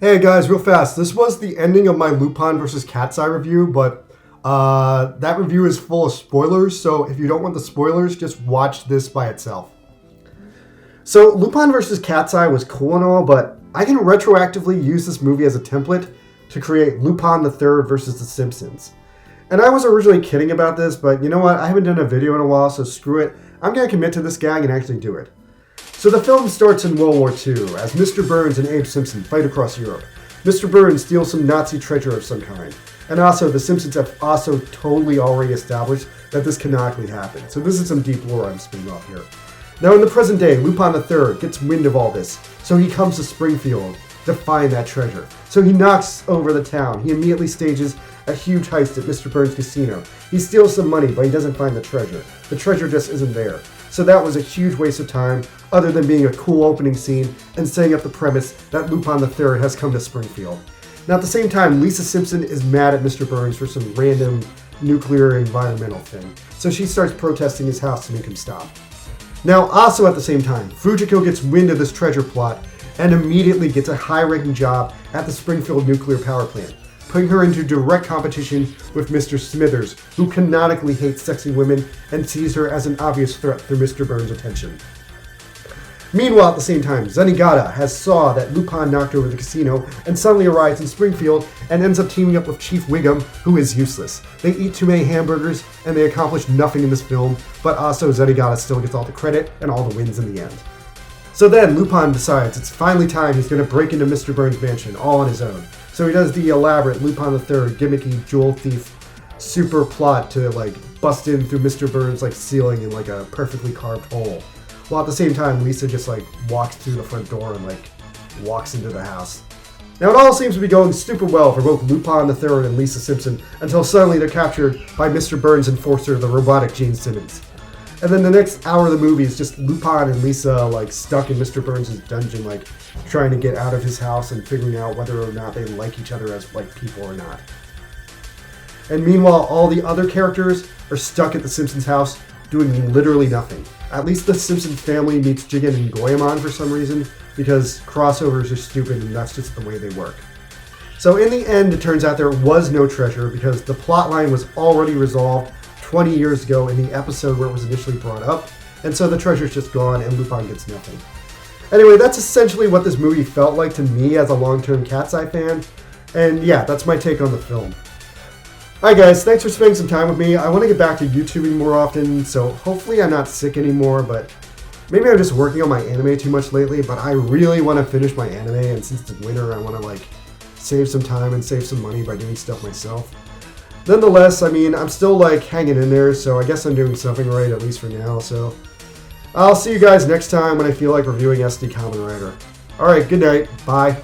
Hey guys, real fast. This was the ending of my Lupin versus Catseye review, but that review is full of spoilers, so if you don't want the spoilers, just watch this by itself. So Lupin versus Catseye was cool and all, but I can retroactively use this movie as a template to create Lupin the Third versus The Simpsons. And I was originally kidding about this, but you know what? I haven't done a video in a while, so screw it. I'm going to commit to this gag and actually do it. So the film starts in World War II, as Mr. Burns and Abe Simpson fight across Europe. Mr. Burns steals some Nazi treasure of some kind. And also, the Simpsons have also totally already established that this canonically happened. So this is some deep lore I'm spinning off here. Now in the present day, Lupin III gets wind of all this, so he comes to Springfield to find that treasure. So he knocks over the town. He immediately stages a huge heist at Mr. Burns' casino. He steals some money, but he doesn't find the treasure. The treasure just isn't there. So that was a huge waste of time, other than being a cool opening scene and setting up the premise that Lupin III has come to Springfield. Now at the same time, Lisa Simpson is mad at Mr. Burns for some random nuclear environmental thing. So she starts protesting his house to make him stop. Now also at the same time, Fujiko gets wind of this treasure plot and immediately gets a high-ranking job at the Springfield nuclear power plant, putting her into direct competition with Mr. Smithers, who canonically hates sexy women and sees her as an obvious threat through Mr. Burns' attention. Meanwhile, at the same time, Zenigata has saw that Lupin knocked over the casino and suddenly arrives in Springfield and ends up teaming up with Chief Wiggum, who is useless. They eat too many hamburgers and they accomplish nothing in this film, but also Zenigata still gets all the credit and all the wins in the end. So then Lupin decides it's finally time he's going to break into Mr. Burns' mansion all on his own. So he does the elaborate Lupin III gimmicky jewel thief super plot to bust in through Mr. Burns' ceiling in a perfectly carved hole. While at the same time, Lisa just walks through the front door and walks into the house. Now it all seems to be going super well for both Lupin III and Lisa Simpson until suddenly they're captured by Mr. Burns' enforcer, the robotic Gene Simmons. And then the next hour of the movie is just Lupin and Lisa stuck in Mr. Burns' dungeon, trying to get out of his house and figuring out whether or not they like each other as people or not. And meanwhile, all the other characters are stuck at the Simpsons house doing literally nothing. At least the Simpsons family meets Jigen and Goemon for some reason, because crossovers are stupid and that's just the way they work. So in the end, it turns out there was no treasure because the plotline was already resolved 20 years ago in the episode where it was initially brought up, and so the treasure's just gone and Lupin gets nothing. Anyway, that's essentially what this movie felt like to me as a long-term Catseye fan, and yeah, that's my take on the film. Alright guys, thanks for spending some time with me. I want to get back to YouTubing more often, so hopefully I'm not sick anymore, but maybe I'm just working on my anime too much lately, but I really want to finish my anime, and since it's winter, I want to save some time and save some money by doing stuff myself. Nonetheless, I'm still hanging in there, so I guess I'm doing something right, at least for now, so I'll see you guys next time when I feel like reviewing SD Kamen Rider. Alright, good night, bye.